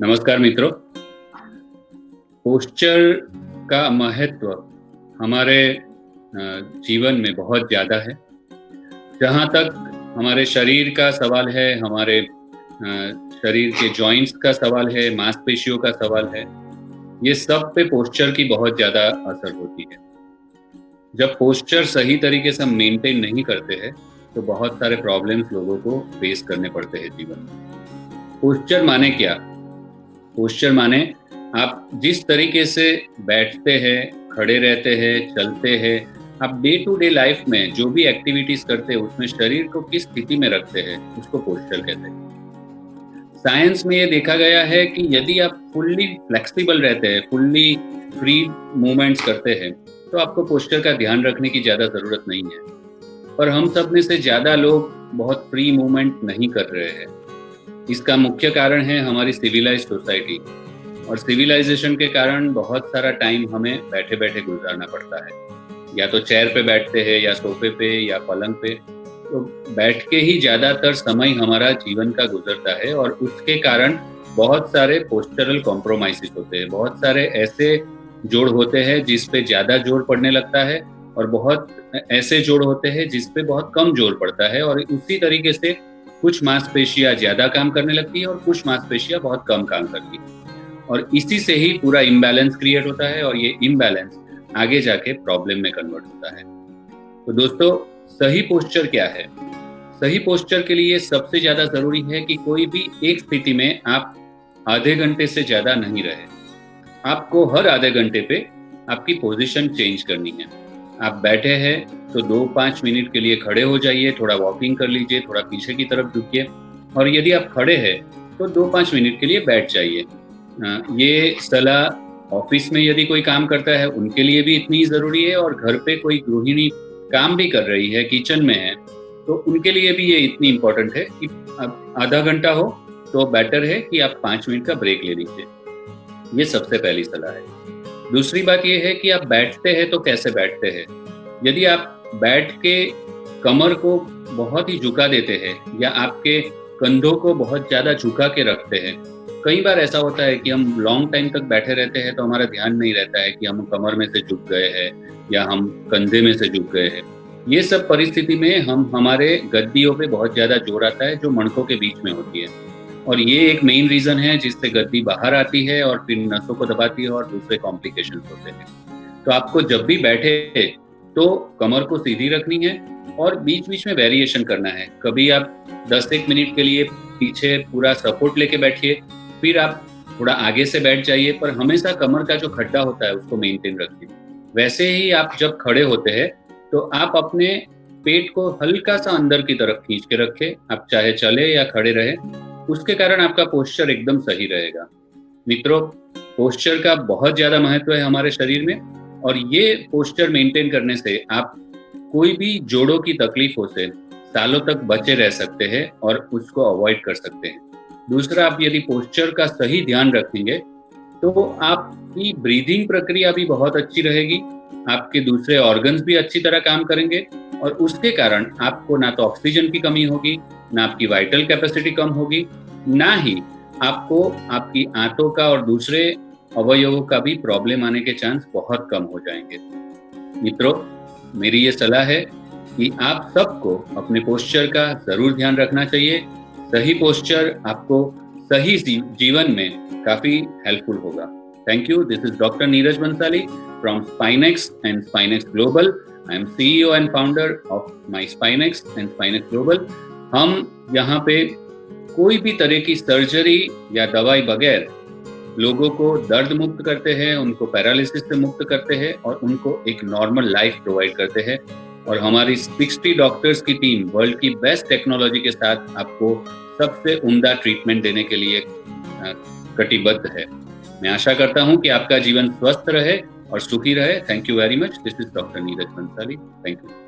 नमस्कार मित्रों। पोस्चर का महत्व हमारे जीवन में बहुत ज़्यादा है। जहाँ तक हमारे शरीर का सवाल है, हमारे शरीर के जॉइंट्स का सवाल है, मांसपेशियों का सवाल है, ये सब पे पोस्चर की बहुत ज़्यादा असर होती है। जब पोस्चर सही तरीके से हम मेंटेन नहीं करते हैं, तो बहुत सारे प्रॉब्लम्स लोगों को फेस करने पड़ते हैं जीवन में। पोस्चर माने क्या? पोस्चर माने आप जिस तरीके से बैठते हैं, खड़े रहते हैं, चलते हैं, आप डे टू डे लाइफ में जो भी एक्टिविटीज करते हैं उसमें शरीर को किस स्थिति में रखते हैं, उसको पोस्चर कहते हैं। साइंस में ये देखा गया है कि यदि आप फुल्ली फ्लेक्सिबल रहते हैं, फुल्ली फ्री मूवमेंट्स करते हैं, तो आपको पोस्चर का ध्यान रखने की ज़्यादा ज़रूरत नहीं है। पर हम सब में से ज़्यादा लोग बहुत फ्री मूवमेंट नहीं कर रहे हैं। इसका मुख्य कारण है हमारी सिविलाइज्ड सोसाइटी, और सिविलाइजेशन के कारण बहुत सारा टाइम हमें बैठे बैठे गुजारना पड़ता है। या तो चेयर पे बैठते हैं, या सोफे पे, या पलंग पे। तो बैठ के ही ज़्यादातर समय हमारा जीवन का गुजरता है, और उसके कारण बहुत सारे पोस्चरल कॉम्प्रोमाइज़ेस होते हैं। बहुत सारे ऐसे जोड़ होते हैं जिस पे ज़्यादा जोर पड़ने लगता है, और बहुत ऐसे जोड़ होते हैं जिस पे बहुत कम जोर पड़ता है। और उसी तरीके से कुछ मांसपेशियाँ ज़्यादा काम करने लगती है और कुछ मांसपेशियाँ बहुत कम काम करती है, और इसी से ही पूरा इम्बैलेंस क्रिएट होता है, और ये इम्बैलेंस आगे जाके प्रॉब्लम में कन्वर्ट होता है। तो दोस्तों, सही पोस्चर क्या है? सही पोस्चर के लिए सबसे ज़्यादा ज़रूरी है कि कोई भी एक स्थिति में आप आधे घंटे से ज़्यादा नहीं रहे। आपको हर आधे घंटे पे आपकी पोजीशन चेंज करनी है। आप बैठे हैं तो 2-5 मिनट के लिए खड़े हो जाइए, थोड़ा वॉकिंग कर लीजिए, थोड़ा पीछे की तरफ झुकिए, और यदि आप खड़े हैं तो 2-5 मिनट के लिए बैठ जाइए। ये सलाह ऑफिस में यदि कोई काम करता है उनके लिए भी इतनी ज़रूरी है, और घर पे कोई गृहिणी काम भी कर रही है, किचन में है, तो उनके लिए भी ये इतनी इम्पोर्टेंट है कि अब आधा घंटा हो तो बेटर है कि आप 5 मिनट का ब्रेक ले लीजिए। ये सबसे पहली सलाह है। दूसरी बात ये है कि आप बैठते हैं तो कैसे बैठते हैं। यदि आप बैठ के कमर को बहुत ही झुका देते हैं, या आपके कंधों को बहुत ज़्यादा झुका के रखते हैं, कई बार ऐसा होता है कि हम लॉन्ग टाइम तक बैठे रहते हैं तो हमारा ध्यान नहीं रहता है कि हम कमर में से झुक गए हैं या हम कंधे में से झुक गए हैं। ये सब परिस्थिति में हमारे गद्दियों पे बहुत ज़्यादा जोर आता है, जो मणकों के बीच में होती है, और ये एक मेन रीज़न है जिससे गद्दी बाहर आती है और फिर नसों को दबाती है, और दूसरे कॉम्प्लिकेशंस होते हैं। तो आपको जब भी बैठे तो कमर को सीधी रखनी है, और बीच बीच में वेरिएशन करना है। कभी आप 10-1 मिनट के लिए पीछे पूरा सपोर्ट लेके बैठिए, फिर आप थोड़ा आगे से बैठ जाइए, पर हमेशा कमर का जो खड्डा होता है उसको मेंटेन रखिए। वैसे ही आप जब खड़े होते हैं तो आप अपने पेट को हल्का सा अंदर की तरफ खींच के रखें। आप चाहे चले या खड़े रहें, उसके कारण आपका पोस्चर एकदम सही रहेगा। मित्रों, पोस्चर का बहुत ज़्यादा महत्व है हमारे शरीर में, और ये पोस्चर मेंटेन करने से आप कोई भी जोड़ों की तकलीफों से सालों तक बचे रह सकते हैं और उसको अवॉइड कर सकते हैं। दूसरा, आप यदि पोस्चर का सही ध्यान रखेंगे तो आपकी ब्रीदिंग प्रक्रिया भी बहुत अच्छी रहेगी, आपके दूसरे ऑर्गन्स भी अच्छी तरह काम करेंगे, और उसके कारण आपको ना तो ऑक्सीजन की कमी होगी, ना आपकी वाइटल कैपेसिटी कम होगी, ना ही आपको आपकी आंतों का और दूसरे अवयवों का भी प्रॉब्लम आने के चांस बहुत कम हो जाएंगे। मित्रों, मेरी ये सलाह है कि आप सबको अपने पोस्चर का ज़रूर ध्यान रखना चाहिए। सही पोस्चर आपको सही जीवन में काफ़ी हेल्पफुल होगा। Thank you. This is doctor Neeraj Bansali from Spinex and Spinex global. I am CEO and founder of my Spinex and Spinex global. हम यहाँ पे कोई भी तरह की सर्जरी या दवाई बगैर लोगों को दर्द मुक्त करते हैं, उनको पैरालिसिस से मुक्त करते हैं, और उनको एक नॉर्मल लाइफ प्रोवाइड करते हैं। और हमारी 60 डॉक्टर्स की टीम वर्ल्ड की बेस्ट टेक्नोलॉजी के साथ आपको सबसे उम्दा ट्रीटमेंट देने के लिए कटिबद्ध है। मैं आशा करता हूं कि आपका जीवन स्वस्थ रहे और सुखी रहे। Thank you very much. This is doctor Neeraj Bansali. Thank you.